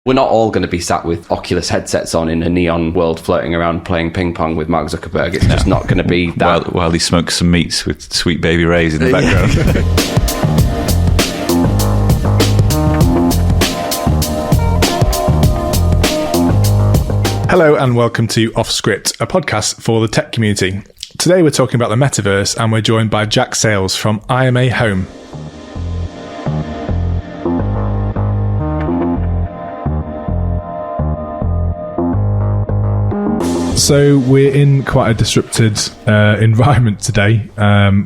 We're not all going to be sat with Oculus headsets on in a neon world floating around playing ping pong with Mark Zuckerberg. It's just not going to be that. While he smokes some meats with sweet baby Rays in the background. Hello and welcome to Off Script, a podcast for the tech community. Today we're talking about the Metaverse and we're joined by Jack Sales from IMA Home. So we're in quite a disrupted environment today.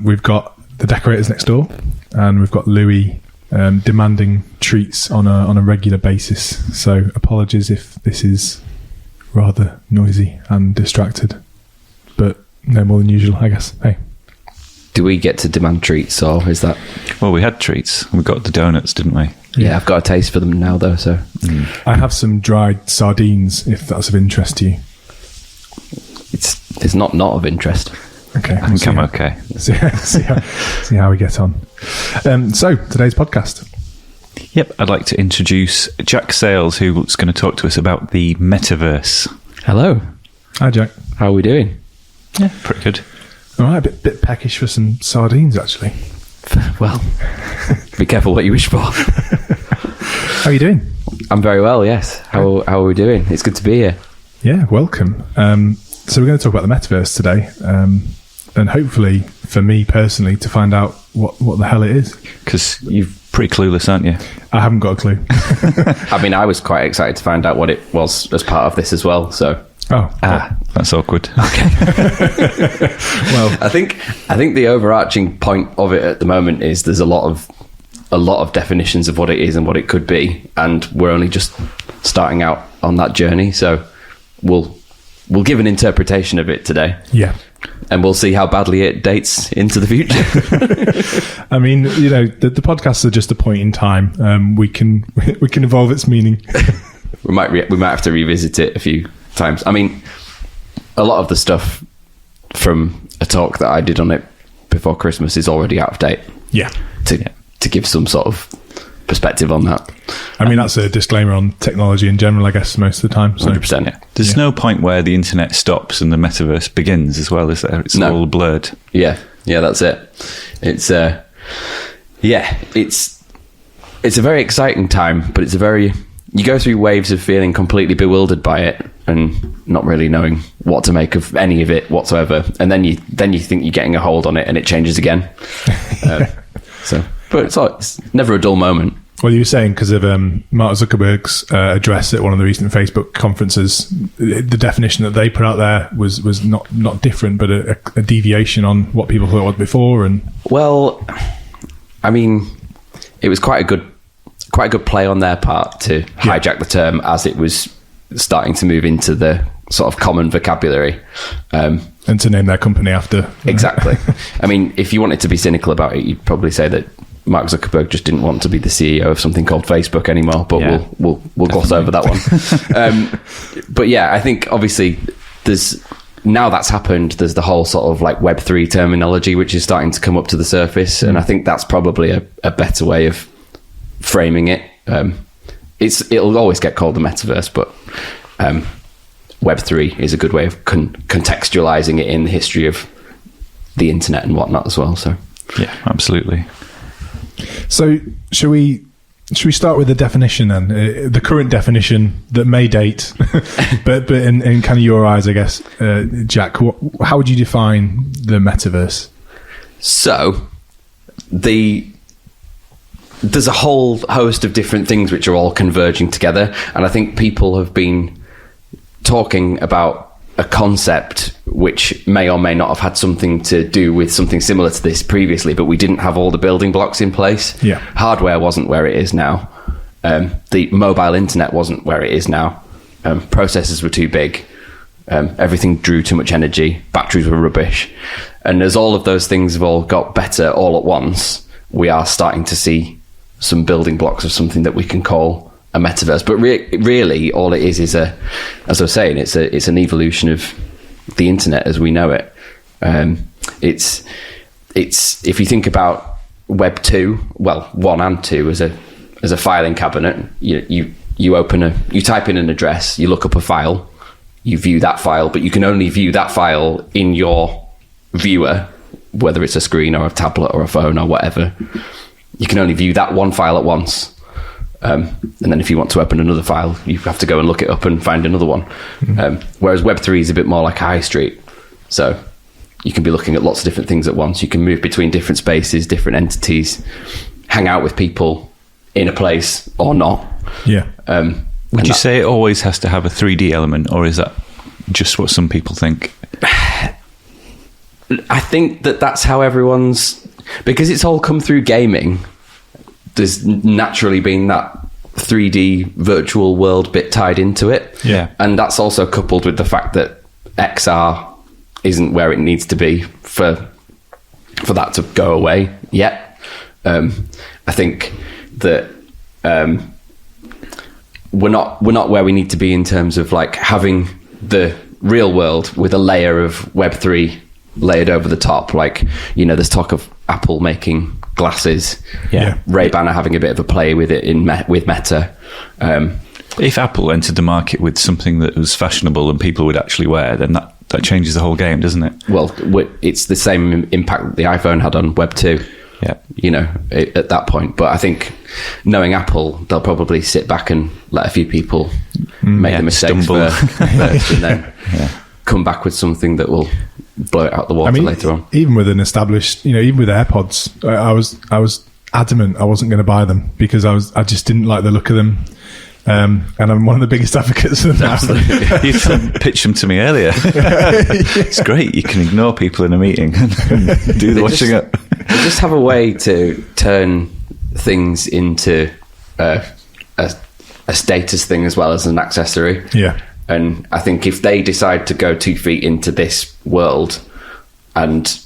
We've got the decorators next door and we've got Louis demanding treats on a regular basis. So apologies if this is rather noisy and distracted, but no more than usual, I guess. Hey. Do we get to demand treats, or is that... Well, we had treats. We got the donuts, didn't we? Yeah, I've got a taste for them now, though, so... I have some dried sardines, if that's of interest to you. It's not of interest. Okay. I think I'm okay. See how we get on. So, today's podcast. Yep, I'd like to introduce Jack Sales, who's going to talk to us about the Metaverse. Hello. Hi, Jack. How are we doing? Yeah, pretty good. All right, a bit peckish for some sardines, actually. Well, be careful what you wish for. How are you doing? I'm very well, yes. How are we doing? It's good to be here. Yeah, welcome. So we're going to talk about the Metaverse today, and hopefully, for me personally, to find out what the hell it is. Because you're pretty clueless, aren't you? I haven't got a clue. I mean, I was quite excited to find out what it was as part of this as well, so... That's awkward. Okay. Well, I think the overarching point of it at the moment is there's a lot of definitions of what it is and what it could be, and we're only just starting out on that journey. So we'll give an interpretation of it today. Yeah. And we'll see how badly it dates into the future. I mean, you know, the podcasts are just a point in time. We can evolve its meaning. we might have to revisit it a few times. I mean, a lot of the stuff from a talk that I did on it before Christmas is already out of date. Yeah. To give some sort of perspective on that. I mean, that's a disclaimer on technology in general, I guess, most of the time. So. 100%. Yeah. There's no point where the internet stops and the Metaverse begins as well, is there? It's all blurred. Yeah, that's it. It's a very exciting time, but you go through waves of feeling completely bewildered by it and not really knowing what to make of any of it whatsoever. And then you think you're getting a hold on it and it changes again. But it's never a dull moment. Well, you were saying because of Mark Zuckerberg's address at one of the recent Facebook conferences, the definition that they put out there was not different, but a deviation on what people thought it was before. And well, I mean, it was quite a good play on their part to hijack the term as it was starting to move into the sort of common vocabulary. And to name their company after. Exactly. I mean, if you wanted to be cynical about it, you'd probably say that Mark Zuckerberg just didn't want to be the CEO of something called Facebook anymore, but we'll gloss over that one. But yeah, I think obviously now that's happened, there's the whole sort of like Web3 terminology, which is starting to come up to the surface. And I think that's probably a better way of framing it. It'll always get called the Metaverse, but Web3 is a good way of contextualizing it in the history of the internet and whatnot as well. So yeah, absolutely. So should we start with the definition then? The current definition that may date, but in kind of your eyes, I guess, Jack, how would you define the Metaverse? So there's a whole host of different things which are all converging together, and I think people have been talking about a concept which may or may not have had something to do with something similar to this previously, but we didn't have all the building blocks in place. Yeah. Hardware wasn't where it is now. The mobile internet wasn't where it is now. Processors were too big. Everything drew too much energy. Batteries were rubbish. And as all of those things have all got better all at once, we are starting to see some building blocks of something that we can call a metaverse. But really, all it is as I was saying, it's an evolution of the internet as we know it. It's if you think about Web 2, well, 1 and 2 as a filing cabinet, you you type in an address, you look up a file, you view that file, but you can only view that file in your viewer, whether it's a screen or a tablet or a phone or whatever. You can only view that one file at once. And then if you want to open another file, you have to go and look it up and find another one. Whereas Web3 is a bit more like a high street. So you can be looking at lots of different things at once. You can move between different spaces, different entities, hang out with people in a place or not. Yeah. Would you say it always has to have a 3D element, or is that just what some people think? I think that's how because it's all come through gaming, there's naturally been that 3D virtual world bit tied into it. Yeah. And that's also coupled with the fact that XR isn't where it needs to be for that to go away yet. I think that we're not where we need to be in terms of like having the real world with a layer of Web3 layered over the top. Like, there's talk of Apple making glasses. Yeah. Ray-Ban are having a bit of a play with it with Meta. If Apple entered the market with something that was fashionable and people would actually wear, then that changes the whole game, doesn't it? Well, it's the same impact that the iPhone had on Web 2. Yeah. At that point. But I think, knowing Apple, they'll probably sit back and let a few people make the mistakes first, and then come back with something that will blow it out the water later on. Even with an established, even with AirPods, I was adamant I wasn't going to buy them because I just didn't like the look of them. And I'm one of the biggest advocates of them. Absolutely. You pitched them to me earlier. It's great. You can ignore people in a meeting and do the washing up. They just have a way to turn things into a status thing as well as an accessory. Yeah. And I think if they decide to go 2 feet into this world and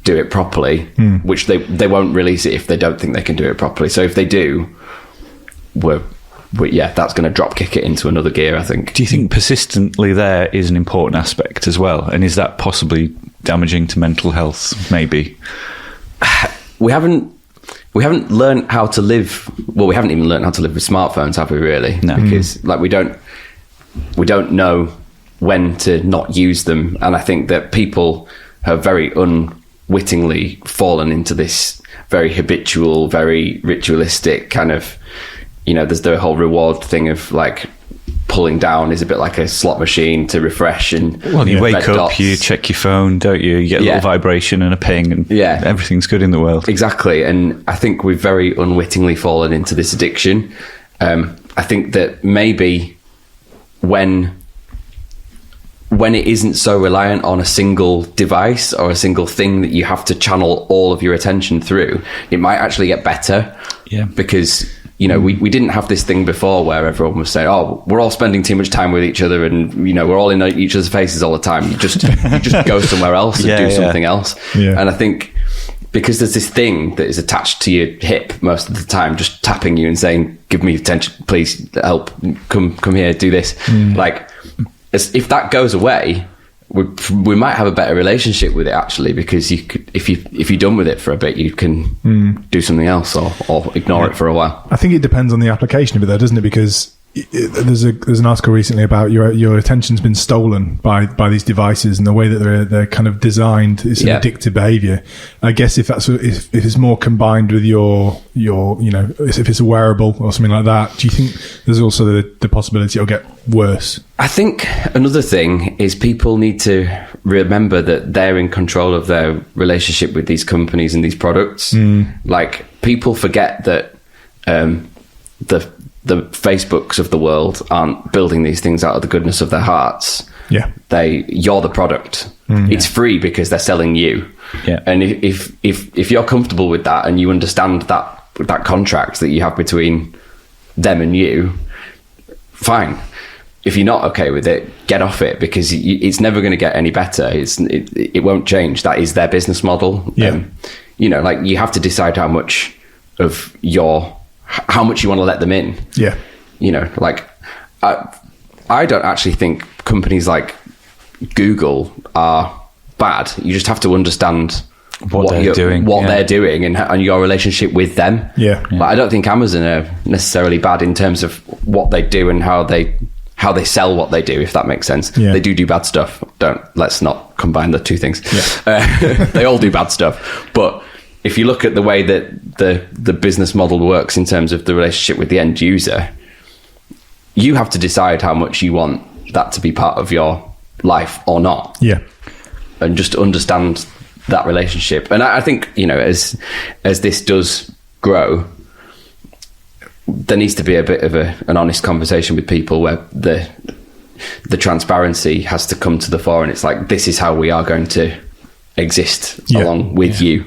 do it properly, which they won't release it if they don't think they can do it properly. So if they do, that's going to drop kick it into another gear, I think. Do you think persistently there is an important aspect as well? And is that possibly damaging to mental health, maybe? We haven't learned how to live. Well, we haven't even learned how to live with smartphones, have we, really? No. Because we don't know when to not use them. And I think that people have very unwittingly fallen into this very habitual, very ritualistic kind of, there's the whole reward thing of like pulling down is a bit like a slot machine to refresh. And you wake up, you check your phone, don't you? You get a little vibration and a ping, and everything's good in the world. Exactly. And I think we've very unwittingly fallen into this addiction. I think that maybe when it isn't so reliant on a single device or a single thing that you have to channel all of your attention through, it might actually get better. Yeah. Because we didn't have this thing before where everyone was saying, we're all spending too much time with each other, and we're all in each other's faces all the time. You just go somewhere else and do something else. Yeah. And I think because there's this thing that is attached to your hip most of the time, just tapping you and saying, give me attention, please, help, come here, do this. If that goes away, we might have a better relationship with it, actually, because you could, if you're done with it for a bit, you can do something else or ignore it for a while. I think it depends on the application of it, though, doesn't it? Because there's an article recently about your attention's been stolen by these devices, and the way that they're kind of designed is an addictive behavior. I guess if it's more combined with your if it's a wearable or something like that, do you think there's also the possibility it'll get worse? I think another thing is people need to remember that they're in control of their relationship with these companies and these products. Like, people forget that the Facebooks of the world aren't building these things out of the goodness of their hearts. Yeah. You're the product. It's free because they're selling you. Yeah. And if you're comfortable with that and you understand that contract that you have between them and you, fine. If you're not okay with it, get off it, because it's never going to get any better. It won't change. That is their business model. Yeah. You have to decide how much you want to let them in. Yeah. I don't actually think companies like Google are bad. You just have to understand what they're doing and your relationship with them. Yeah. But I don't think Amazon are necessarily bad in terms of what they do and how they sell what they do, if that makes sense. Yeah. They do bad stuff. Let's not combine the two things. Yeah. They all do bad stuff. But if you look at the way that the business model works in terms of the relationship with the end user, you have to decide how much you want that to be part of your life or not. Yeah. And just understand that relationship. And I think, as this does grow, there needs to be a bit of an honest conversation with people where the transparency has to come to the fore, and it's like, this is how we are going to exist along with you.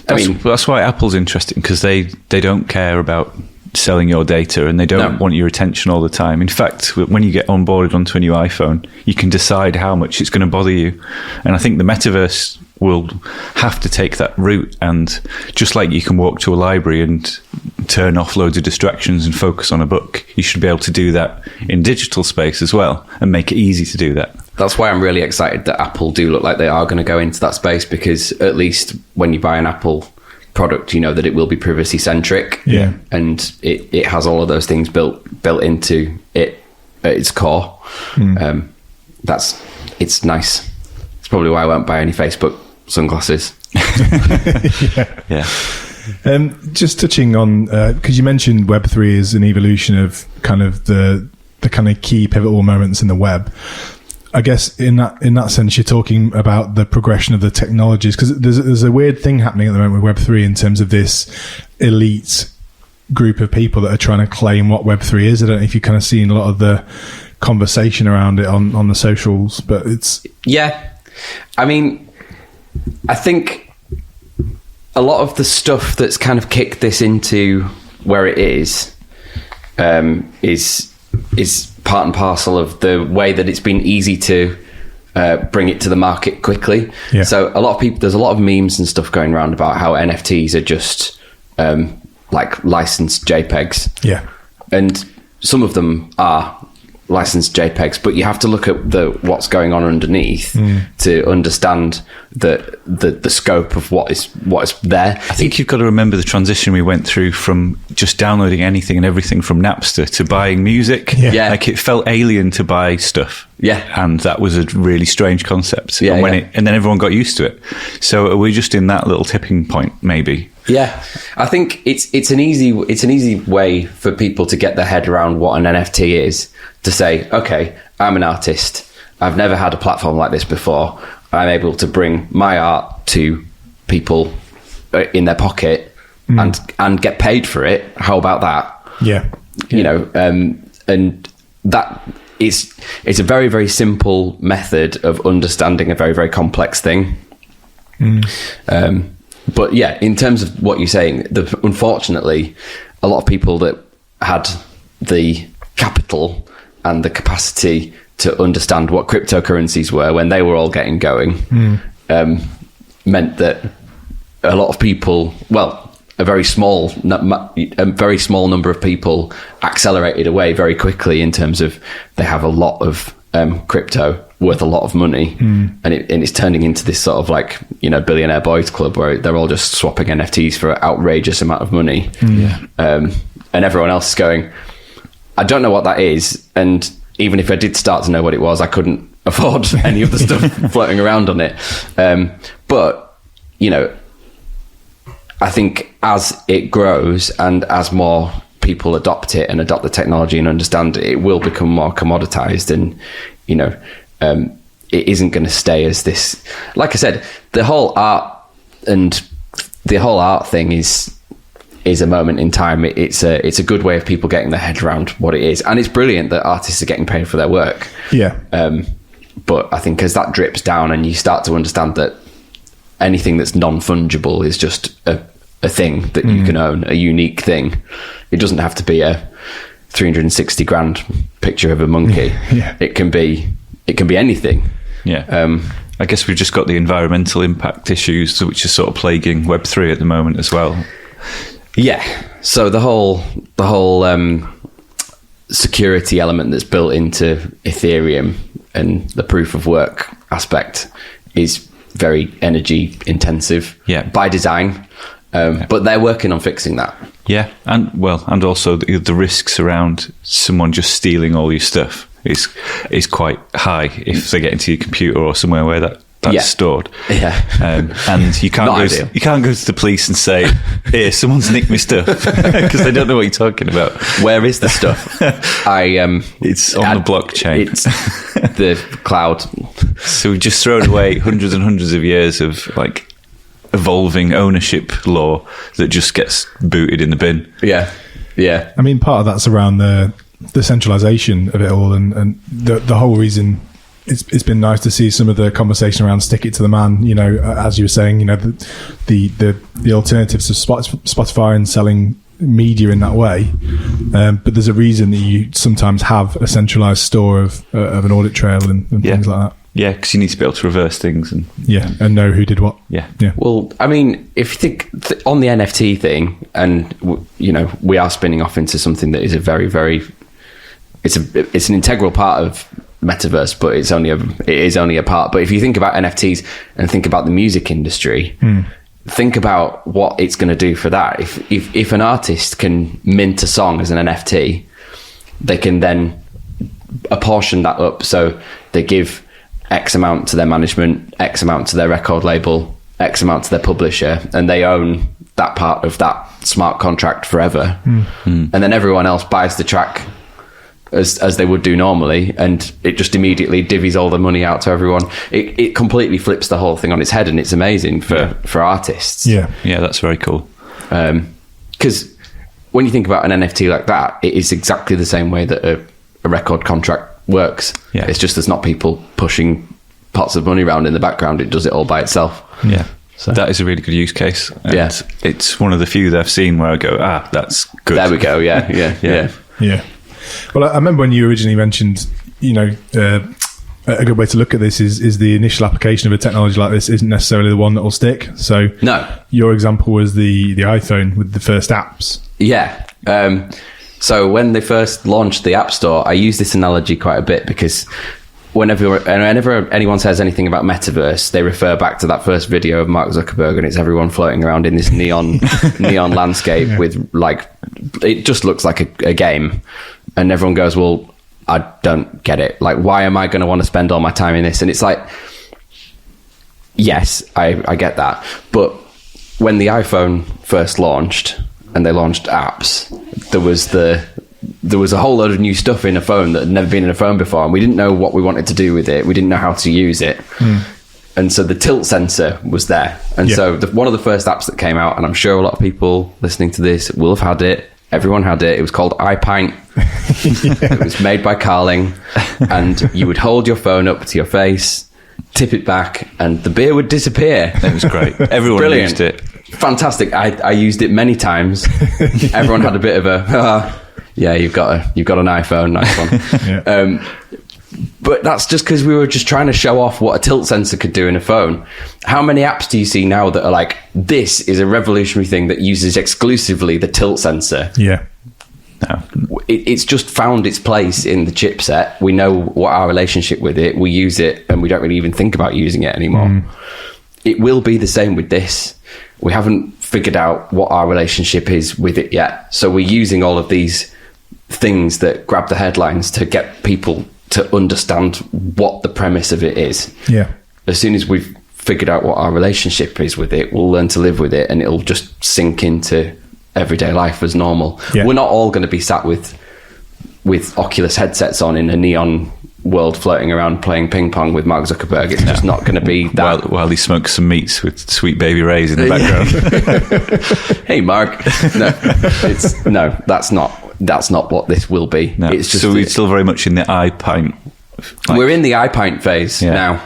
That's why Apple's interesting, because they don't care about selling your data, and they don't want your attention all the time. In fact, when you get onboarded onto a new iPhone, you can decide how much it's going to bother you. And I think the Metaverse will have to take that route, and just like you can walk to a library and turn off loads of distractions and focus on a book, you should be able to do that in digital space as well, and make it easy to do that. That's why I'm really excited that Apple do look like they are going to go into that space, because at least when you buy an Apple product, you know that it will be privacy centric, and it has all of those things built into it at its core. It's nice. It's probably why I won't buy any Facebook sunglasses. Just touching on, because you mentioned Web3 is an evolution of kind of the kind of key pivotal moments in the web. I guess in that sense, you're talking about the progression of the technologies, because there's a weird thing happening at the moment with Web3 in terms of this elite group of people that are trying to claim what Web3 is. I don't know if you've kind of seen a lot of the conversation around it on the socials, but it's... Yeah. I mean, I think a lot of the stuff that's kind of kicked this into where it is part and parcel of the way that it's been easy to bring it to the market quickly. Yeah. So there's a lot of memes and stuff going around about how NFTs are just like licensed JPEGs. Yeah. And some of them are licensed JPEGs, but you have to look at what's going on underneath to understand the scope of what is there. I think you've got to remember the transition we went through from just downloading anything and everything from Napster to buying music. Yeah. Like, it felt alien to buy stuff. Yeah. And that was a really strange concept. Yeah, and then everyone got used to it. So are we just in that little tipping point, maybe? Yeah, I think it's an easy way for people to get their head around what an NFT is, to say, okay, I'm an artist. I've never had a platform like this before. I'm able to bring my art to people in their pocket and get paid for it. How about that? Yeah. And that is, it's a very, very simple method of understanding a very, very complex thing. But yeah, in terms of what you're saying, unfortunately, a lot of people that had the capital and the capacity to understand what cryptocurrencies were when they were all getting going, meant that a lot of people, a very small number of people accelerated away very quickly in terms of they have a lot of crypto worth a lot of money, and it's turning into this sort of like, billionaire boys club where they're all just swapping NFTs for an outrageous amount of money. And everyone else is going, I don't know what that is, and even if I did start to know what it was, I couldn't afford any of the stuff floating around on it. But I think as it grows and as more people adopt it and adopt the technology and understand it, it will become more commoditized, and it isn't going to stay as this. Like I said, the whole art thing is a moment in time. It's a good way of people getting their head around what it is, and it's brilliant that artists are getting paid for their work. Yeah. But I think as that drips down and you start to understand that anything that's non-fungible is just a thing that you can own, a unique thing. It doesn't have to be a 360 grand picture of a monkey. Yeah. It can be anything. Yeah. I guess we've just got the environmental impact issues, which is sort of plaguing Web3 at the moment as well. Yeah. So the whole security element that's built into Ethereum and the proof of work aspect is very energy intensive by design. But they're working on fixing that. Yeah, and also the risks around someone just stealing all your stuff is quite high if they get into your computer or somewhere where that's stored. Yeah, and you can't go to the police and say, "Here, someone's nicked my stuff," because they don't know what you're talking about. Where is the stuff? It's on the blockchain. It's the cloud. So we've just thrown away hundreds and hundreds of years of like evolving ownership law that just gets booted in the bin. Yeah. I mean, part of that's around the centralisation of it all, and the whole reason. It's been nice to see some of the conversation around stick it to the man. You know, as you were saying, you know, the alternatives to Spotify and selling media in that way. But there's a reason that you sometimes have a centralised store of an audit trail and things like that. Yeah, because you need to be able to reverse things and know who did what. Yeah. Well, I mean, if you think on the NFT thing, and you know, we are spinning off into something that is a very, very, it's an integral part of Metaverse, but it is only a part. But if you think about NFTs and think about the music industry, think about what it's going to do for that. If an artist can mint a song as an NFT, they can then apportion that up. So they give X amount to their management, X amount to their record label, X amount to their publisher, and they own that part of that smart contract forever. And then everyone else buys the track as they would do normally, and it just immediately divvies all the money out to everyone. It completely flips the whole thing on its head, and it's amazing for artists. Yeah, that's very cool. Because when you think about an NFT like that, it is exactly the same way that a record contract works. Yeah. It's just there's not people pushing pots of money around in the background. It does it all by itself. Yeah. So that is a really good use case. And it's one of the few that I've seen where I go, that's good. There we go. Yeah. Well, I remember when you originally mentioned, you know, a good way to look at this is the initial application of a technology like this isn't necessarily the one that will stick. So your example was the iPhone with the first apps. Yeah. So when they first launched the App Store, I use this analogy quite a bit because whenever anyone says anything about Metaverse, they refer back to that first video of Mark Zuckerberg, and it's everyone floating around in this neon landscape with like, it just looks like a game. And everyone goes, well, I don't get it. Like, why am I going to want to spend all my time in this? And it's like, yes, I get that. But when the iPhone first launched and they launched apps, there was a whole load of new stuff in a phone that had never been in a phone before, and we didn't know what we wanted to do with it. We didn't know how to use it. And so the tilt sensor was there. And so one of the first apps that came out, and I'm sure a lot of people listening to this will have had it. Everyone had it. It was called iPint. It was made by Carling, and you would hold your phone up to your face, tip it back, and the beer would disappear. It was great. Everyone used it. Fantastic. I used it many times. Everyone had a bit of a, you've got an iPhone, nice one. But that's just because we were just trying to show off what a tilt sensor could do in a phone. How many apps do you see now that are like, this is a revolutionary thing that uses exclusively the tilt sensor? Yeah. No. It's just found its place in the chipset. We know what our relationship with it. We use it, and we don't really even think about using it anymore. It will be the same with this. We haven't figured out what our relationship is with it yet. So we're using all of these things that grab the headlines to get people to understand what the premise of it is. Yeah. As soon as we've figured out what our relationship is with it, we'll learn to live with it, and it'll just sink into everyday life as normal. Yeah. We're not all going to be sat with Oculus headsets on in a neon world floating around playing ping pong with Mark Zuckerberg. It's just not going to be that. While he smokes some meats with Sweet Baby Ray's in the background. Hey, Mark. That's not what this will be. No. It's just so we're still very much in the iPint. We're in the iPint phase now.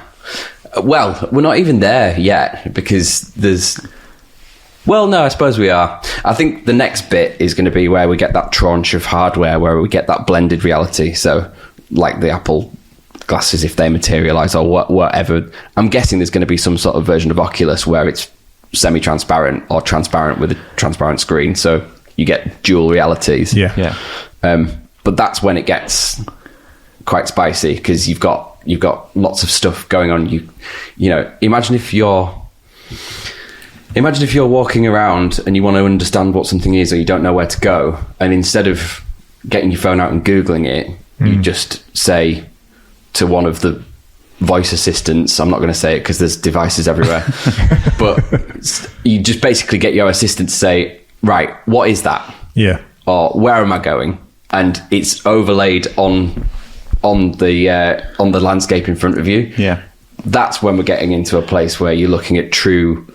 Well, we're not even there yet because there's... Well, no, I suppose we are. I think the next bit is going to be where we get that tranche of hardware, where we get that blended reality. So, like the Apple glasses, if they materialize or whatever. I'm guessing there's going to be some sort of version of Oculus where it's semi-transparent or transparent with a transparent screen. So you get dual realities. Yeah. But that's when it gets quite spicy because you've got lots of stuff going on. You know, imagine if you're walking around and you want to understand what something is, or you don't know where to go, and instead of getting your phone out and Googling it, you just say to one of the voice assistants, I'm not going to say it because there's devices everywhere, but you just basically get your assistant to say, right, what is that? Yeah. Or where am I going? And it's overlaid on the landscape in front of you. Yeah. That's when we're getting into a place where you're looking at true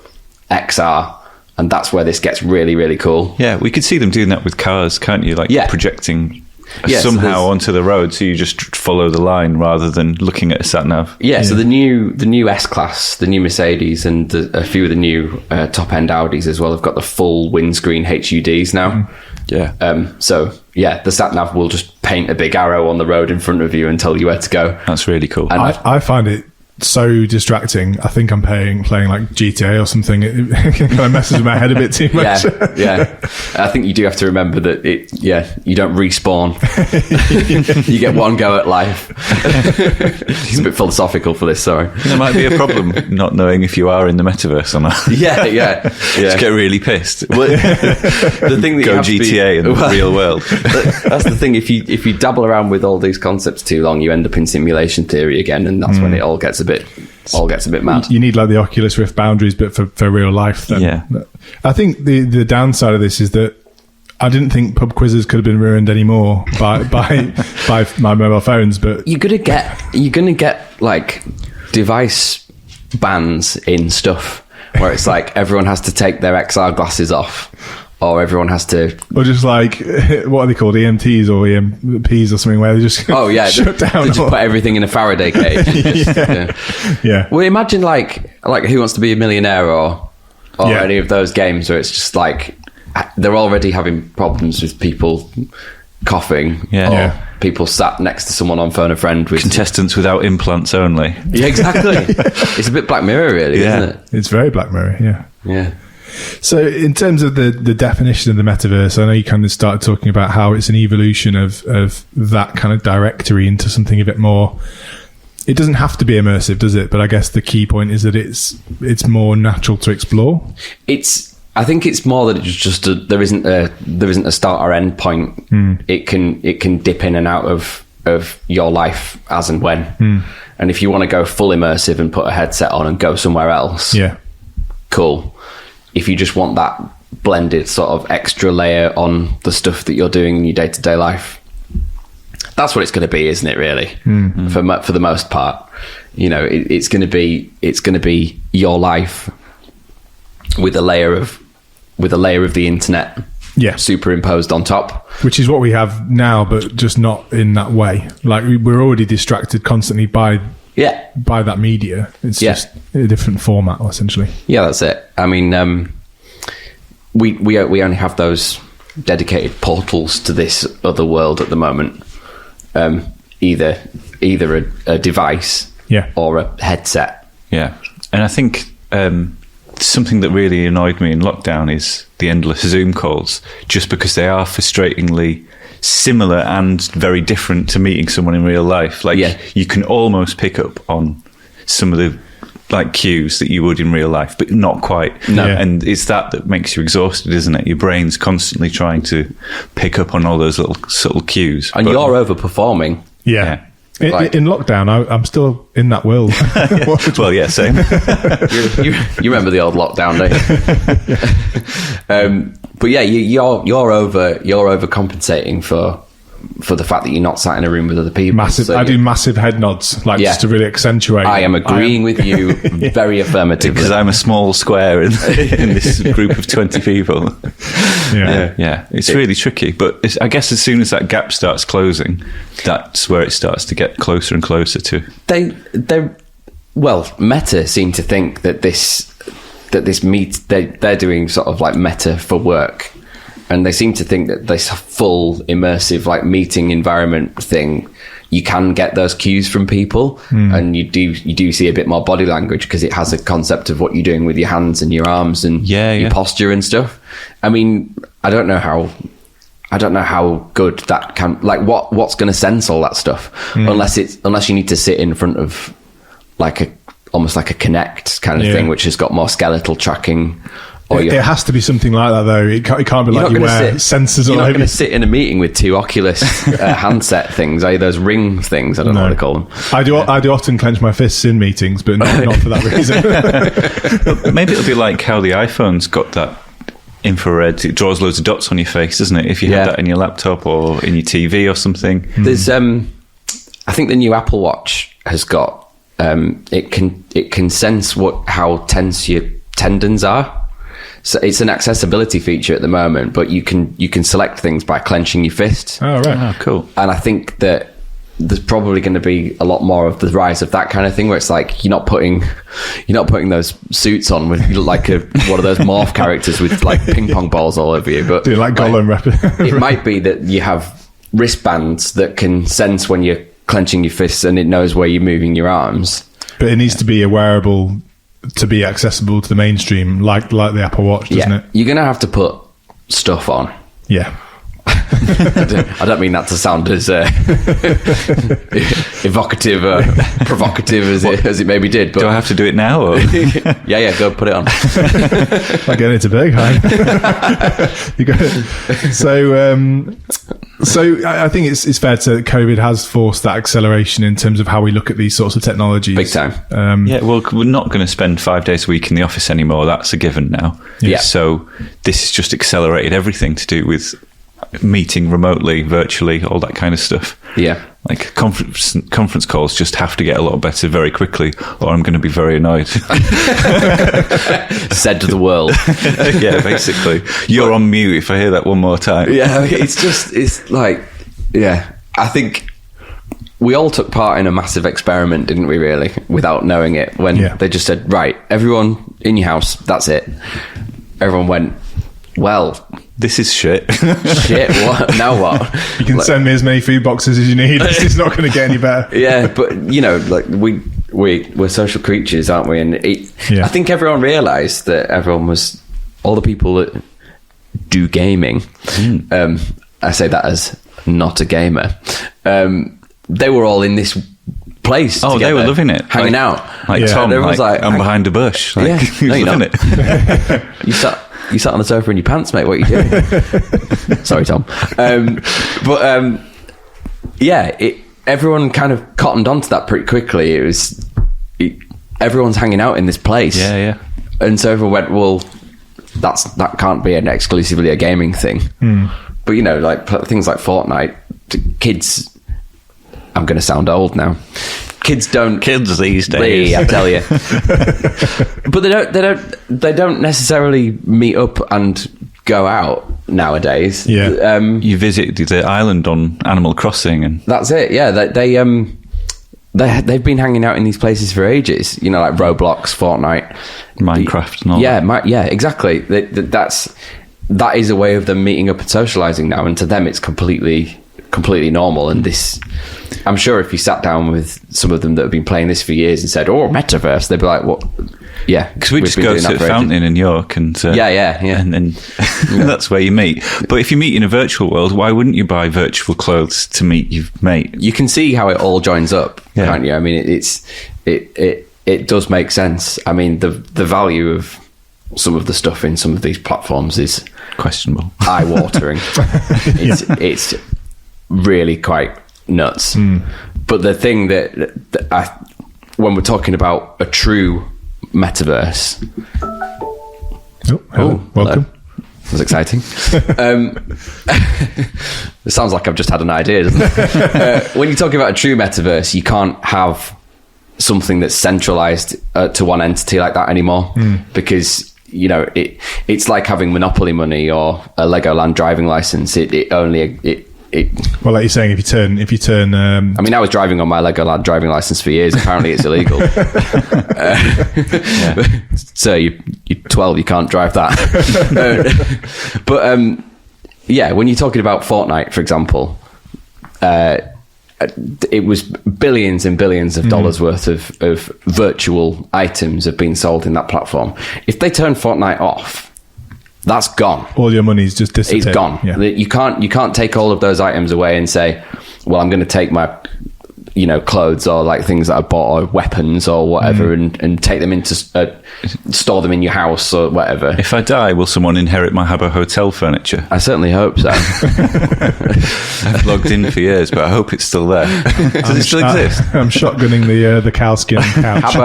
XR, and that's where this gets really, really cool. Yeah, we could see them doing that with cars, can't you? Like projecting somehow onto the road, so you just follow the line rather than looking at a sat nav. Yeah, so the new S-Class, the new Mercedes, and a few of the new top-end Audis as well have got the full windscreen HUDs now. Yeah. So, yeah, the sat nav will just paint a big arrow on the road in front of you and tell you where to go. That's really cool. And I find it so distracting. I think I'm playing like GTA or something. It kind of messes with my head a bit too much. Yeah. I think you do have to remember that you don't respawn. You get one go at life. It's a bit philosophical for this, sorry. There might be a problem not knowing if you are in the metaverse or not. Yeah. Just get really pissed. Well, the thing that go you have GTA in the real world. That's the thing. If you dabble around with all these concepts too long, you end up in simulation theory again, and that's when it all gets a bit mad. You need like the Oculus Rift boundaries, but for real life. Then. Yeah. I think the downside of this is that I didn't think pub quizzes could have been ruined anymore by my mobile phones. But you're gonna get like device bans in stuff where it's like everyone has to take their XR glasses off. Or everyone has to... Or just like, what are they called? EMTs or EMPs or something where they just shut down. They just put everything in a Faraday cage. Yeah. Well, imagine like Who Wants to Be a Millionaire or any of those games where it's just like they're already having problems with people coughing or people sat next to someone on Phone a Friend with... Contestants without implants only. Yeah, exactly. It's a bit Black Mirror, really, isn't it? It's very Black Mirror, yeah. Yeah. So in terms of the definition of the metaverse, I know you kind of started talking about how it's an evolution of that kind of directory into something a bit more. It doesn't have to be immersive, does it? But I guess the key point is that it's more natural to explore. I think it's more that it's just there isn't a start or end point. It can dip in and out of your life as and when. And if you want to go full immersive and put a headset on and go somewhere else, cool. If you just want that blended sort of extra layer on the stuff that you're doing in your day-to-day life, that's what it's going to be, isn't it? Really, for the most part, you know, it's going to be your life with a layer of the internet, superimposed on top, which is what we have now, but just not in that way. Like we're already distracted constantly by that media. It's just a different format, essentially. Yeah, that's it. I mean, we only have those dedicated portals to this other world at the moment. Either a device, or a headset. Yeah, and I think something that really annoyed me in lockdown is the endless Zoom calls, just because they are frustratingly similar and very different to meeting someone in real life. Like you can almost pick up on some of the like cues that you would in real life, but not quite. No. And it's that makes you exhausted, isn't it? Your brain's constantly trying to pick up on all those little subtle cues. And you're overperforming. Yeah. In lockdown, I'm still in that world. Well, yeah, same. you remember the old lockdown days. But yeah, you're overcompensating for the fact that you're not sat in a room with other people. Massive. So I do massive head nods, just to really accentuate. I am agreeing with you very affirmatively. Because I'm a small square in this group of 20 people. Yeah. It's really tricky. But I guess as soon as that gap starts closing, that's where it starts to get closer and closer to. Meta seem to think that they're doing sort of like Meta for work. And they seem to think that this full immersive like meeting environment thing, you can get those cues from people, and you do see a bit more body language because it has a concept of what you're doing with your hands and your arms and your posture and stuff. I mean, I don't know I don't know how good that can, like, what's going to sense all that stuff, unless you need to sit in front of almost like a Kinect kind of thing, which has got more skeletal tracking. It has to be something like that, though. It can't be like you wear sensors all over. You're not going to sit in a meeting with two Oculus handset things, those ring things. I don't know what they call them. I do often clench my fists in meetings, but not for that reason. Maybe it'll be like how the iPhone's got that infrared. It draws loads of dots on your face, doesn't it? If you have that in your laptop or in your TV or something. There's, I think the new Apple Watch has got. It can sense how tense your tendons are. So it's an accessibility feature at the moment, but you can select things by clenching your fist. Oh, right. Oh, cool. And I think that there's probably going to be a lot more of the rise of that kind of thing, where it's like you're not putting those suits on with, you look like one of those morph characters with like ping pong balls all over you. But do like Gollum. It might be that you have wristbands that can sense when you're clenching your fists, and it knows where you're moving your arms. But it needs to be a wearable to be accessible to the mainstream, like the Apple Watch, doesn't it? You're going to have to put stuff on. Yeah. I don't mean that to sound as evocative, provocative as it maybe did. But do I have to do it now? Or? yeah, go put it on. I'm getting it to big, huh? You got it. So I think it's fair to say that COVID has forced that acceleration in terms of how we look at these sorts of technologies. Big time. Well, we're not going to spend 5 days a week in the office anymore. That's a given now. Yeah. So this has just accelerated everything to do with meeting remotely, virtually, all that kind of stuff. Yeah. Like conference calls just have to get a lot better very quickly, or I'm going to be very annoyed. Said to the world. Yeah, basically. You're on mute if I hear that one more time. Yeah, it's like, yeah. I think we all took part in a massive experiment, didn't we, really, without knowing it, when they just said, right, everyone in your house, that's it. Everyone went, well... This is shit. Shit, what? Now what? You can send me as many food boxes as you need. It's not going to get any better. Yeah, but, like, we're social creatures, aren't we? And I think everyone realised that all the people that do gaming, I say that as not a gamer, they were all in this place together, they were loving it. Hanging out. Like Tom, I'm behind a bush. Like, no, you're not. It. You sat on the sofa in your pants, mate. What are you doing? Sorry, Tom. Everyone kind of cottoned onto that pretty quickly. Everyone's hanging out in this place. Yeah. And so everyone went, well, that can't be exclusively a gaming thing. But, like things like Fortnite, kids... I'm going to sound old now. Kids these days, I tell you. But they don't necessarily meet up and go out nowadays. Yeah. You visit the island on Animal Crossing, and that's it. Yeah, they've been hanging out in these places for ages. Like Roblox, Fortnite, Minecraft, and all. Yeah, exactly. That is a way of them meeting up and socializing now, and to them, it's completely normal. And this, I'm sure if you sat down with some of them that have been playing this for years and said, Metaverse, they'd be like, what? Yeah, because we just go to Fountain in New York and and then that's where you meet. But if you meet in a virtual world, why wouldn't you buy virtual clothes to meet your mate? You can see how it all joins up, can't you? I mean, it does make sense. I mean, the value of some of the stuff in some of these platforms is questionable, eye-watering. It's really quite nuts. But the thing that when we're talking about a true metaverse, welcome. That was exciting. It sounds like I've just had an idea, doesn't it? When you're talking about a true metaverse, you can't have something that's centralized to one entity like that anymore, because it's like having monopoly money or a Legoland driving license. Well, like you're saying, if you turn. I mean, I was driving on my Legoland driving license for years. Apparently, it's illegal. So you're 12, you can't drive that. But when you're talking about Fortnite, for example, it was billions and billions of dollars worth of virtual items have been sold in that platform. If they turn Fortnite off, that's gone. All your money's just disappeared. It's gone. Yeah. You can't take all of those items away and say, well, I'm going to take my clothes or like things that I bought or weapons or whatever and take them into store them in your house or whatever. If I die, will someone inherit my Habbo hotel furniture? I certainly hope so. I've logged in for years, but I hope it's still there. Does it still exist? I'm shotgunning the cowskin couch.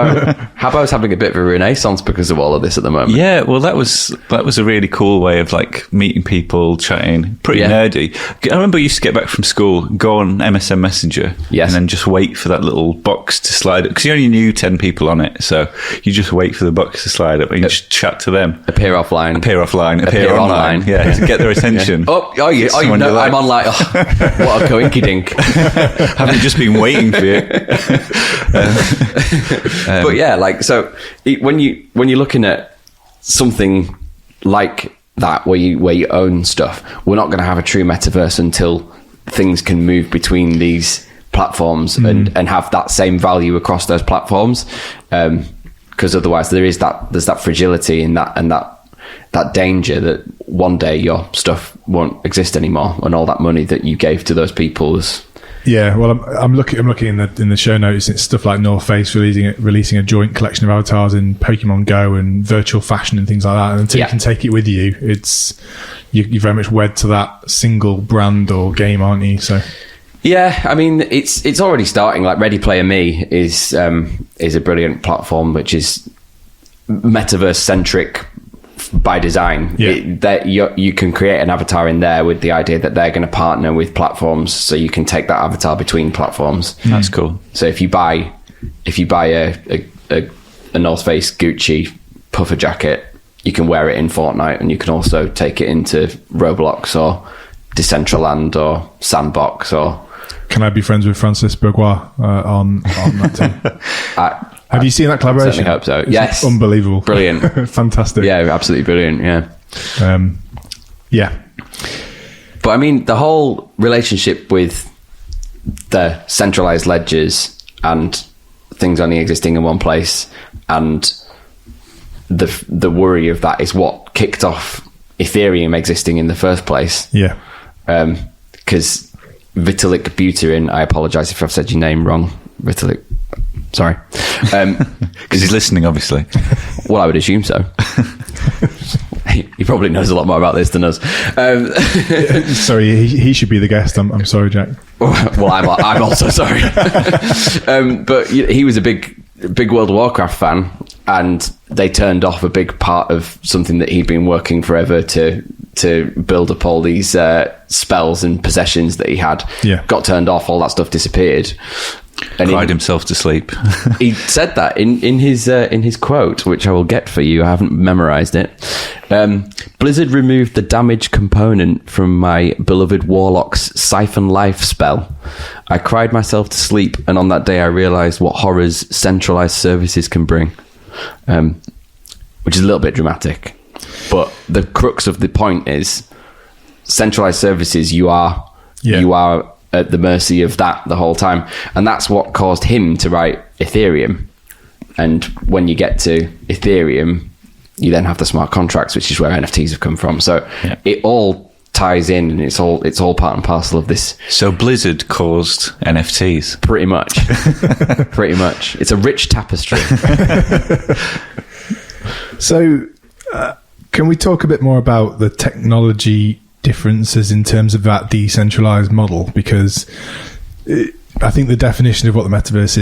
Habbo's having a bit of a renaissance because of all of this at the moment. Yeah, well, that was a really cool way of like meeting people, chatting. Pretty nerdy. I remember I used to get back from school, go on MSN Messenger, and then just wait for that little box to slide up, because you only knew 10 people on it, so you just wait for the box to slide up and you just chat to them. Appear offline, appear online. Yeah, to get their attention. You know, I'm on like, what a coinky dink. Haven't just been waiting for you. But yeah, like, so when you're looking at something like that where you own stuff, we're not going to have a true metaverse until things can move between these platforms and have that same value across those platforms, because otherwise there's that fragility in that, and that danger that one day your stuff won't exist anymore, and all that money that you gave to those people is... Yeah, well, I'm looking in the show notes. It's stuff like North Face releasing a joint collection of avatars in Pokemon Go and virtual fashion and things like that. And until you can take it with you, you're very much wed to that single brand or game, aren't you? So. Yeah, I mean, it's already starting. Like Ready Player Me is a brilliant platform, which is metaverse centric by design. You can create an avatar in there with the idea that they're going to partner with platforms, so you can take that avatar between platforms. That's cool. So if you buy a North Face Gucci puffer jacket, you can wear it in Fortnite, and you can also take it into Roblox or Decentraland or Sandbox. Or can I be friends with Francis Bourgois on that team? Have you seen that collaboration? I certainly hope so. Yes. Unbelievable. Brilliant. Fantastic. Yeah, absolutely brilliant. Yeah. Yeah. But I mean, the whole relationship with the centralized ledgers and things only existing in one place, and the worry of that is what kicked off Ethereum existing in the first place. Yeah. Because Vitalik Buterin, I apologize if I've said your name wrong, Vitalik. Sorry. Because he's listening, obviously. Well, I would assume so. He probably knows a lot more about this than us. Sorry, he should be the guest. I'm sorry, Jack. Well, I'm also sorry. But he was a big World of Warcraft fan, and they turned off a big part of something that he'd been working forever to build up all these spells and possessions that he had. Yeah. Got turned off, all that stuff disappeared. And cried himself to sleep. He said that in his quote, which I will get for you. I haven't memorized it. Blizzard removed the damage component from my beloved Warlock's Siphon Life spell. I cried myself to sleep, and on that day I realized what horrors centralized services can bring. Which is a little bit dramatic. But the crux of the point is centralized services, you are at the mercy of that the whole time, and that's what caused him to write Ethereum. And when you get to Ethereum, you then have the smart contracts, which is where NFTs have come from. So it all ties in, and it's all part and parcel of this. So Blizzard caused NFTs, pretty much. Pretty much, it's a rich tapestry. So can we talk a bit more about the technology differences in terms of that decentralized model? Because I think the definition of what the metaverse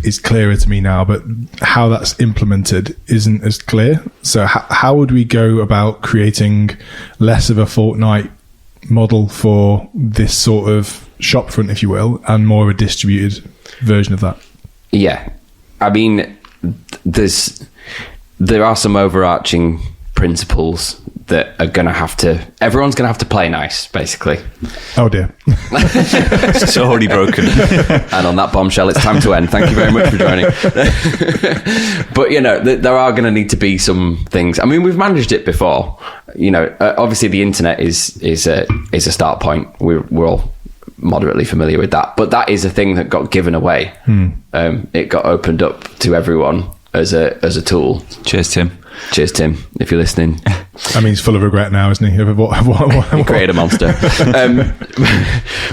is clearer to me now, but how that's implemented isn't as clear. So how would we go about creating less of a Fortnite model for this sort of shopfront, if you will, and more of a distributed version of that? Yeah, I mean, there are some overarching principles that are everyone's going to have to play nice, basically. Oh dear. It's already broken. And on that bombshell, it's time to end. Thank you very much for joining. But, there are going to need to be some things. I mean, we've managed it before. Obviously the internet is a start point. We're all moderately familiar with that. But that is a thing that got given away. It got opened up to everyone as a tool. Cheers, Tim. Cheers, Tim, if you're listening. I mean, he's full of regret now, isn't he? He created a monster.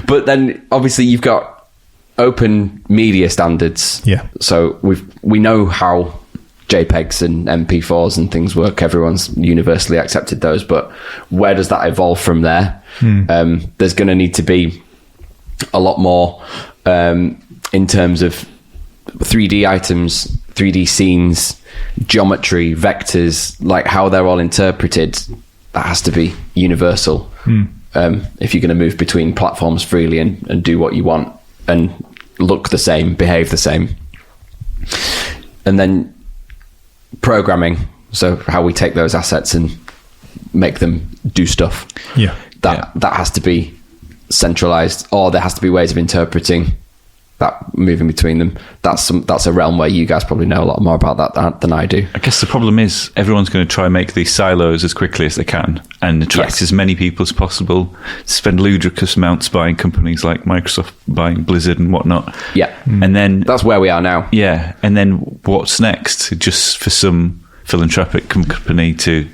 But then, obviously, you've got open media standards. Yeah. So we know how JPEGs and MP4s and things work. Everyone's universally accepted those. But where does that evolve from there? There's going to need to be a lot more in terms of 3D items, 3D scenes, geometry, vectors, like how they're all interpreted. That has to be universal if you're going to move between platforms freely and do what you want and look the same, behave the same. And then programming, so how we take those assets and make them do stuff. That has to be centralized, or there has to be ways of interpreting that, moving between them. That's a realm where you guys probably know a lot more about that than I do. I guess the problem is everyone's going to try and make these silos as quickly as they can and attract as many people as possible, spend ludicrous amounts buying companies like Microsoft buying Blizzard and whatnot. And then that's where we are now. And then what's next? Just for some philanthropic company to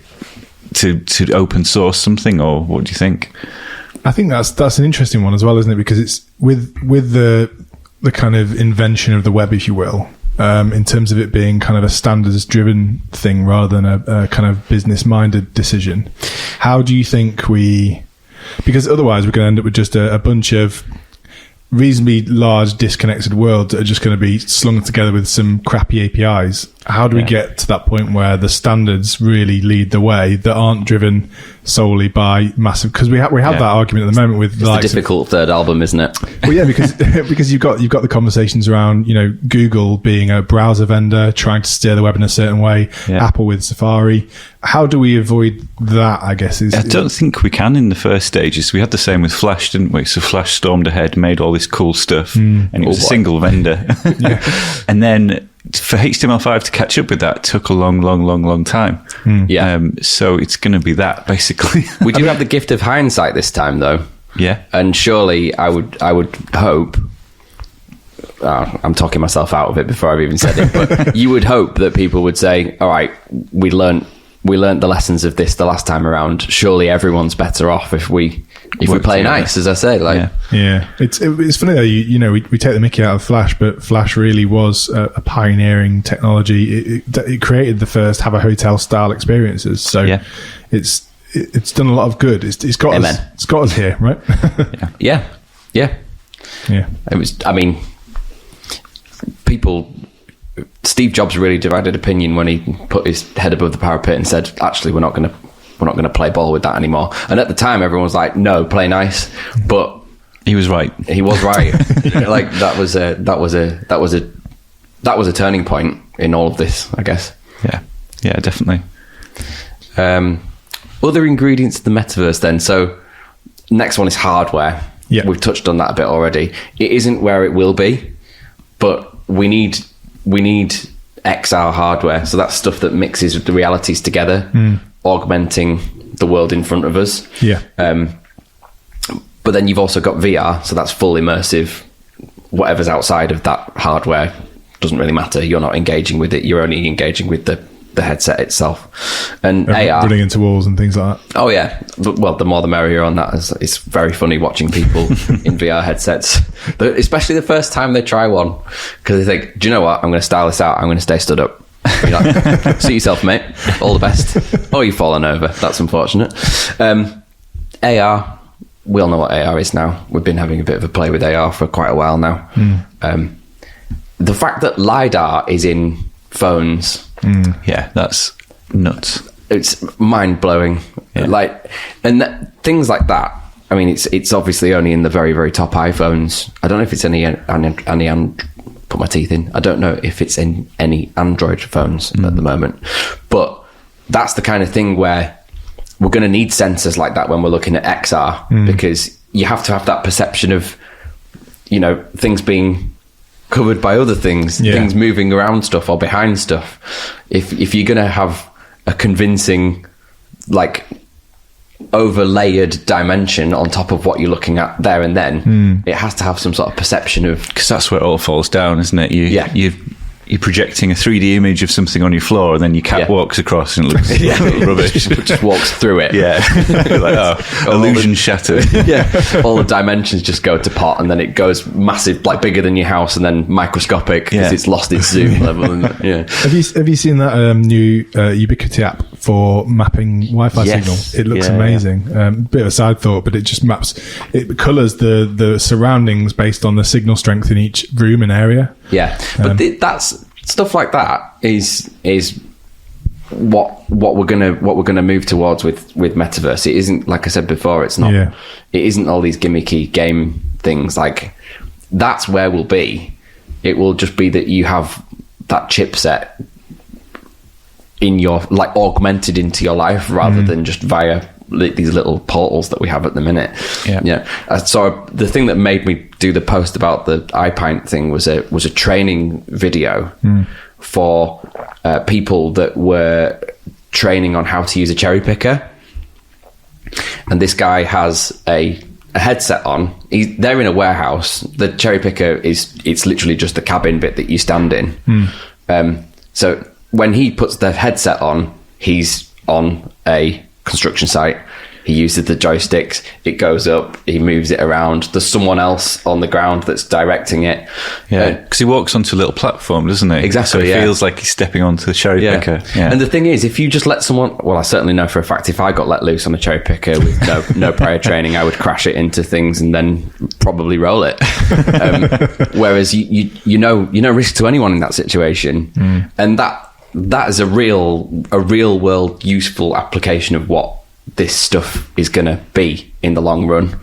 open source something, or what do you think? I think that's an interesting one as well, isn't it? Because it's with the kind of invention of the web, if you will, in terms of it being kind of a standards-driven thing rather than a kind of business-minded decision. How do you think because otherwise we're going to end up with just a bunch of reasonably large disconnected worlds that are just going to be slung together with some crappy APIs. How do we get to that point where the standards really lead the way that aren't driven solely by massive? Because we have that argument at the moment with it's the difficult third album, isn't it? Well, yeah, because you've got the conversations around Google being a browser vendor trying to steer the web in a certain way, Apple with Safari. How do we avoid that? I guess I don't think we can in the first stages. We had the same with Flash, didn't we? So Flash stormed ahead, made all this cool stuff, and it was a single vendor. And then for HTML5 to catch up with that took a long time. So it's going to be that, basically. We do have the gift of hindsight this time, though. And surely I would hope, I'm talking myself out of it before I've even said it, but you would hope that people would say, all right, we learned the lessons of this the last time around. Surely everyone's better off if we play nice, as I say. It's funny though. We take the mickey out of Flash, but Flash really was a pioneering technology. It created the first have a hotel style experiences. So it's done a lot of good. It's got us here, right? Yeah. It was. I mean, people. Steve Jobs really divided opinion when he put his head above the parapet and said, "Actually, we're not going to play ball with that anymore." And at the time, everyone was like, "No, play nice." But he was right. He was right. Like that was a turning point in all of this, I guess. Yeah, definitely. Other ingredients of the metaverse, then. So next one is hardware. We've touched on that a bit already. It isn't where it will be, but we need XR hardware. So that's stuff that mixes the realities together, augmenting the world in front of us. But then you've also got VR, so that's full immersive. Whatever's outside of that hardware doesn't really matter. You're not engaging with it. You're only engaging with the headset itself. And AR, running into walls and things like that. Oh yeah, well, the more the merrier on that. It's very funny watching people in VR headsets, especially the first time they try one, because they think, do you know what, I'm going to style this out, I'm going to stay stood up. You're like, suit yourself, mate, all the best. Oh, you've fallen over, that's unfortunate. AR, we all know what AR is now. We've been having a bit of a play with AR for quite a while now. The fact that LIDAR is in phones, that's nuts. It's mind-blowing. Things like that. I mean, it's obviously only in the very, very top iPhones. I don't know if it's any put my teeth in. I don't know if it's in any Android phones at the moment. But that's the kind of thing where we're going to need sensors like that when we're looking at XR, because you have to have that perception of, things being covered by other things, things moving around stuff or behind stuff. If you're going to have a convincing, overlayered dimension on top of what you're looking at there and then, it has to have some sort of perception of... Because that's where it all falls down, isn't it? you're projecting a 3D image of something on your floor, and then your cat walks across and it looks rubbish. Just walks through it. Yeah. Illusion shattered. All the dimensions just go to pot, and then it goes massive, like bigger than your house, and then microscopic because it's lost its zoom level. And, Have you seen that new Ubiquiti app for mapping Wi-Fi signals? It looks amazing. Bit of a side thought, but it just it colours the surroundings based on the signal strength in each room and area. But that's stuff like that is what we're gonna move towards with Metaverse. It isn't, like I said before, it's not. It isn't all these gimmicky game things. Like, that's where we'll be. It will just be that you have that chipset in your, like, augmented into your life rather than just via these little portals that we have at the minute. So the thing that made me do the post about the iPint thing was a training video for people that were training on how to use a cherry picker. And this guy has a headset on. They're in a warehouse. The cherry picker it's literally just the cabin bit that you stand in. So when he puts the headset on, he's on a construction site. He uses the joysticks, it goes up, he moves it around. There's someone else on the ground that's directing it. Because he walks onto a little platform, doesn't he? Exactly. So it feels like he's stepping onto the cherry picker. And the thing is, if you just let someone, well, I certainly know for a fact, if I got let loose on a cherry picker with no prior training, I would crash it into things and then probably roll it. Whereas you know risk to anyone in that situation, and that is a real world useful application of what this stuff is going to be in the long run.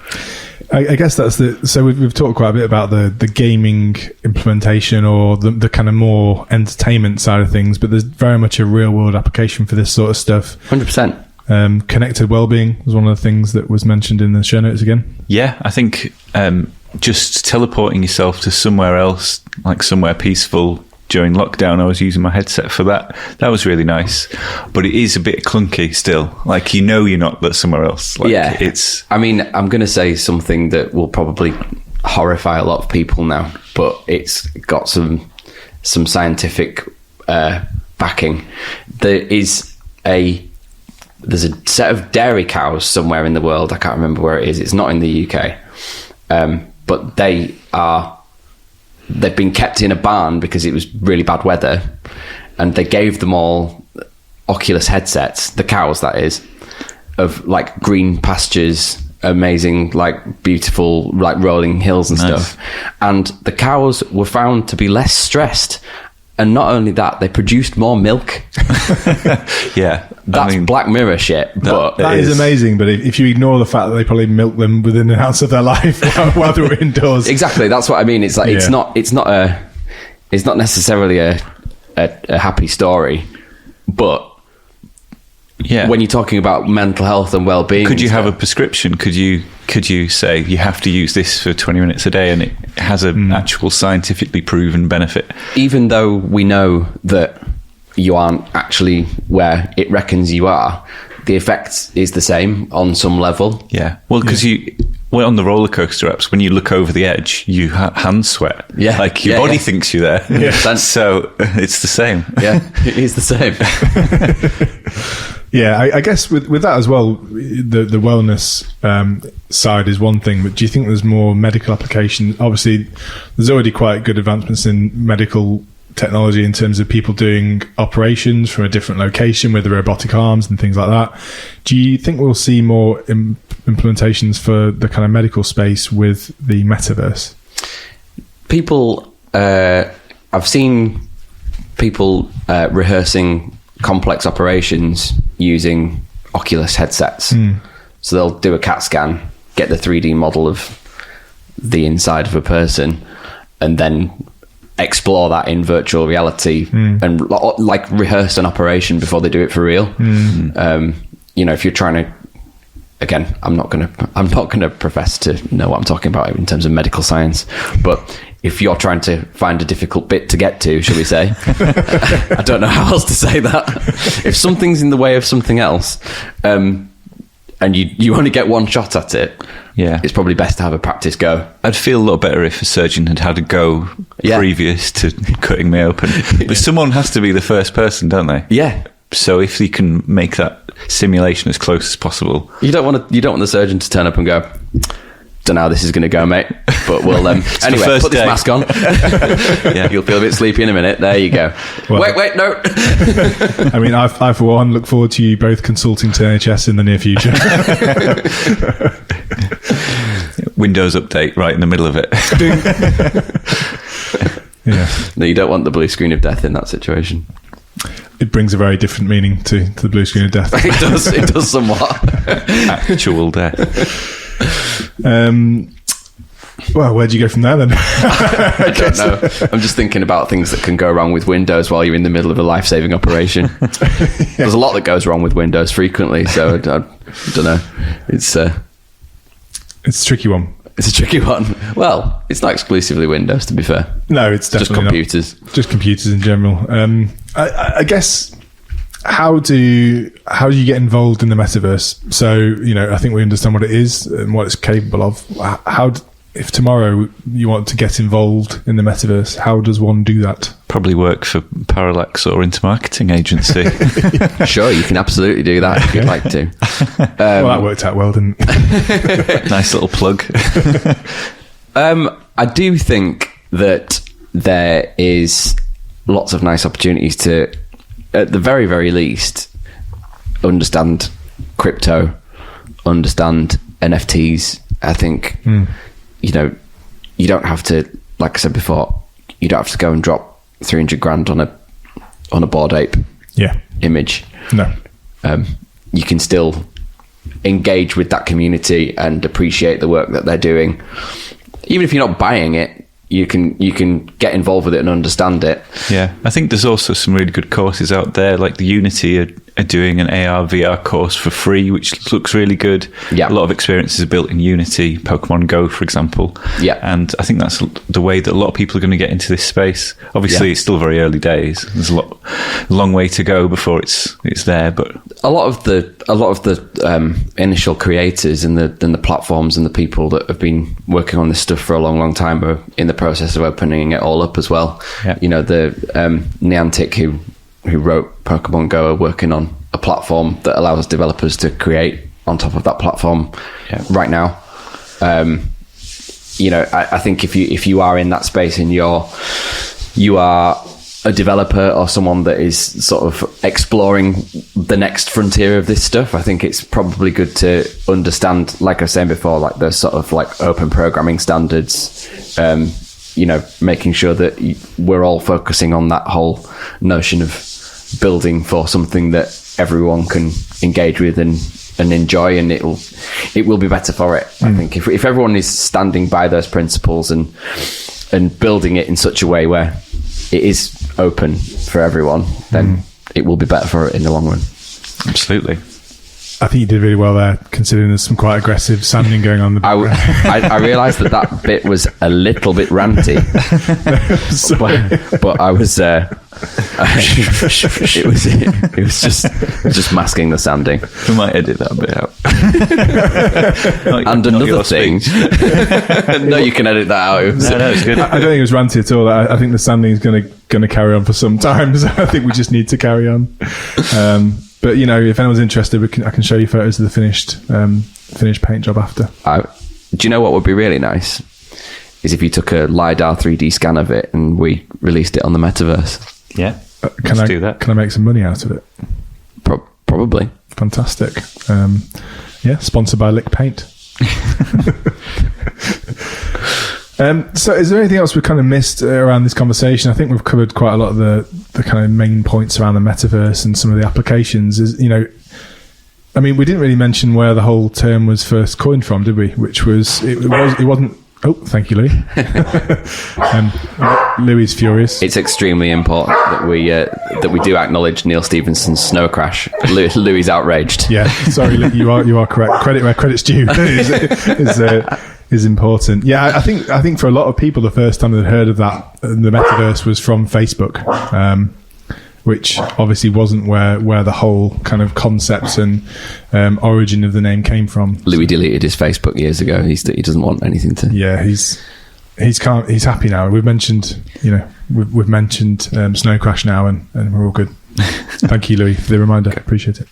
I guess that's so we've talked quite a bit about the gaming implementation or the kind of more entertainment side of things, but there's very much a real world application for this sort of stuff. 100%. Connected Wellbeing was one of the things that was mentioned in the show notes again. Yeah, I think just teleporting yourself to somewhere else, like somewhere peaceful. During lockdown, I was using my headset for that. That was really nice, but it is a bit clunky still. Like, you're not somewhere else. Like, I mean, I'm going to say something that will probably horrify a lot of people now, but it's got some scientific backing. There's a set of dairy cows somewhere in the world. I can't remember where it is. It's not in the UK, but they've been kept in a barn because it was really bad weather, and they gave them all Oculus headsets, the cows that is, of like green pastures, amazing, like beautiful, like rolling hills and stuff. And the cows were found to be less stressed, and not only that, they produced more milk. That's Black Mirror shit. But that is amazing. But if you ignore the fact that they probably milked them within an ounce of their life while they were indoors, exactly. That's what I mean. It's like it's not necessarily a happy story, but when you're talking about mental health and well-being, could you have a prescription? Could you say you have to use this for 20 minutes a day, and it has an actual scientifically proven benefit? Even though we know that you aren't actually where it reckons you are, the effect is the same on some level. Yeah. Well, because on the roller coaster apps, when you look over the edge, you hand sweat. Yeah. Like your body thinks you're there. Yeah. So it's the same. Yeah, it is the same. Yeah, I guess with that as well, the wellness side is one thing, but do you think there's more medical application? Obviously, there's already quite good advancements in medical technology in terms of people doing operations from a different location with the robotic arms and things like that. Do you think we'll see more implementations for the kind of medical space with the metaverse? People, I've seen people rehearsing complex operations using Oculus headsets. So they'll do a CAT scan, get the 3D model of the inside of a person, and then explore that in virtual reality and like rehearse an operation before they do it for real. If you're trying to, again, I'm not going to profess to know what I'm talking about in terms of medical science, but if you're trying to find a difficult bit to get to, shall we say, I don't know how else to say that. If something's in the way of something else, and you only get one shot at it, it's probably best to have a practice go. I'd feel a lot better if a surgeon had a go previous to cutting me open. But someone has to be the first person, don't they? Yeah. So if you can make that simulation as close as possible, you don't want the surgeon to turn up and go, don't know how this is going to go, mate, but we'll anyway, put this mask on. You'll feel a bit sleepy in a minute. There you go. Well, wait, no. I mean, I for one look forward to you both consulting to NHS in the near future. Windows update right in the middle of it. No, you don't want the blue screen of death in that situation. It brings a very different meaning to the blue screen of death. It does somewhat. Actual death. Well, where'd you go from there then? I don't know. I'm just thinking about things that can go wrong with Windows while you're in the middle of a life-saving operation. There's a lot that goes wrong with Windows frequently, so I don't know. It's a tricky one. It's a tricky one. Well, it's not exclusively Windows, to be fair. No, it's definitely just computers. Not. Just computers in general. I guess. How do you get involved in the metaverse? So, I think we understand what it is and what it's capable of. If tomorrow you want to get involved in the metaverse, how does one do that? Probably work for Parallax or Intermarketing Agency. Sure, you can absolutely do that if you'd like to. Well, that worked out well, didn't it? Nice little plug. I do think that there is lots of nice opportunities to, at the very, very least, understand crypto, understand NFTs. I think, you don't have to, like I said before, you don't have to go and drop 300 grand on a Bored Ape image. No. You can still engage with that community and appreciate the work that they're doing. Even if you're not buying it, you can get involved with it and understand it. Yeah, I think there's also some really good courses out there, like the Unity are doing an AR VR course for free, which looks really good. Yeah. A lot of experiences are built in Unity, Pokemon Go, for example. Yeah. And I think that's the way that a lot of people are going to get into this space. Obviously, it's still very early days. There's a long way to go before it's there. But a lot of the initial creators and the platforms and the people that have been working on this stuff for a long, long time are in the process of opening it all up as well. Yeah. The Niantic who wrote Pokemon Go are working on a platform that allows developers to create on top of that platform right now. I think if you are in that space and you are a developer or someone that is sort of exploring the next frontier of this stuff, I think it's probably good to understand, like I was saying before, like the sort of like open programming standards, making sure that we're all focusing on that whole notion of building for something that everyone can engage with and enjoy, and it will be better for it. I think if everyone is standing by those principles and building it in such a way where it is open for everyone, then it will be better for it in the long run. Absolutely. I think you did really well there, considering there's some quite aggressive sanding going on in the background. I realised that bit was a little bit ranty, but I was it was just masking the sanding. We might edit that bit out. And another thing, no, you can edit that out. No, it's good. I don't think it was ranty at all. I think the sanding is going to carry on for some time. So I think we just need to carry on. But if anyone's interested, I can show you photos of the finished paint job after. Do you know what would be really nice? Is if you took a LIDAR 3D scan of it and we released it on the Metaverse. Yeah, let's do that. Can I make some money out of it? Probably. Fantastic. Sponsored by Lick Paint. So is there anything else we've kind of missed around this conversation? I think we've covered quite a lot of the kind of main points around the metaverse and some of the applications. I mean, we didn't really mention where the whole term was first coined from, did we? Which was, it wasn't, oh, thank you, Louis. Louis is furious. It's extremely important that we do acknowledge Neil Stephenson's snow crash. Louis is outraged. Yeah, sorry, you are correct. Credit where credit's due is important. Yeah, I think for a lot of people, the first time they heard of that, the metaverse, was from Facebook, which obviously wasn't where the whole kind of concept and origin of the name came from. Louis deleted his Facebook years ago. He doesn't want anything to. Yeah, he's happy now. We've mentioned we've mentioned Snow Crash now, and we're all good. Thank you, Louis, for the reminder. Okay. Appreciate it.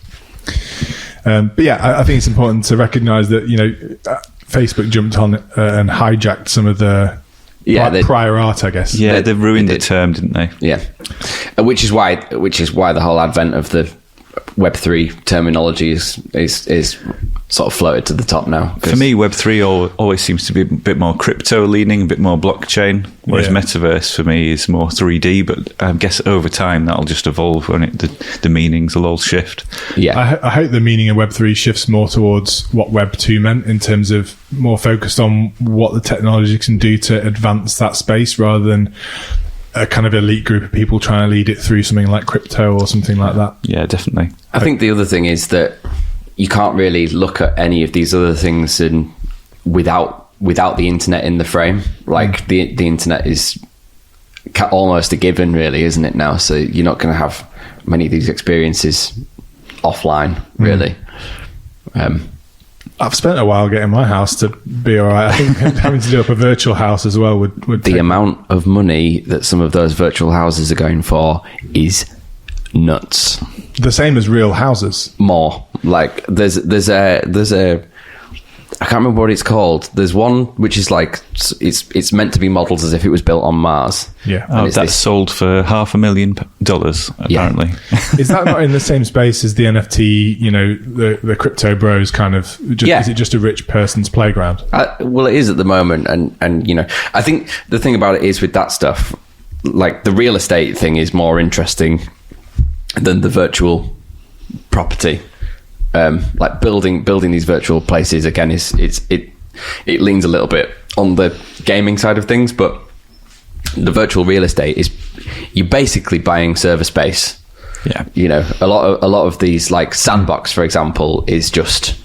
But yeah, I think it's important to recognise that Facebook jumped on and hijacked some of the prior art, I guess. Yeah, they ruined the term, didn't they? Yeah, which is why the whole advent of the Web3 terminology is sort of floated to the top now. For me, Web3 always seems to be a bit more crypto leaning, a bit more blockchain, whereas Metaverse for me is more 3D. But I guess over time that'll just evolve, won't it? The meanings will all shift. Yeah, I hope the meaning of Web3 shifts more towards what Web2 meant, in terms of more focused on what the technology can do to advance that space, rather than a kind of elite group of people trying to lead it through something like crypto or something like that. Yeah, definitely. I think the other thing is that you can't really look at any of these other things without the internet in the frame. Like the internet is almost a given, really, isn't it now? So you're not going to have many of these experiences offline, really. I've spent a while getting my house to be all right. I think having to do up a virtual house as well would the amount of money that some of those virtual houses are going for is nuts. The same as real houses. More. Like there's a I can't remember what it's called. There's one which is like it's meant to be modelled as if it was built on Mars. Yeah. Oh, that's sold for $500,000 apparently. Yeah. Is that not in the same space as the NFT? The crypto bros kind of. Is it just a rich person's playground? Well, it is at the moment, and I think the thing about it is with that stuff, like the real estate thing is more interesting than the virtual property. Like building these virtual places again it leans a little bit on the gaming side of things, but the virtual real estate is you're basically buying server space. Yeah, a lot of these, like Sandbox, for example, is just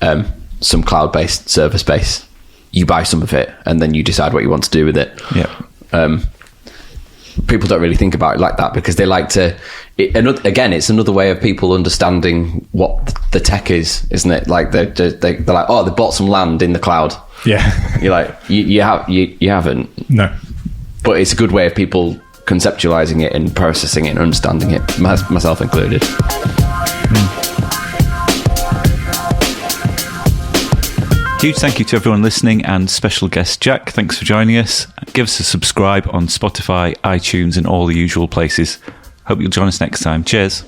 some cloud-based server space. You buy some of it and then you decide what you want to do with it. Yeah. People don't really think about it like that because they like to. Again, it's another way of people understanding what the tech is, isn't it? Like they're like, oh, they bought some land in the cloud. Yeah, you're like, you haven't. No, but it's a good way of people conceptualizing it and processing it and understanding it, myself included. Huge thank you to everyone listening, and special guest Jack, thanks for joining us. Give us a subscribe on Spotify, iTunes and all the usual places. Hope you'll join us next time. Cheers.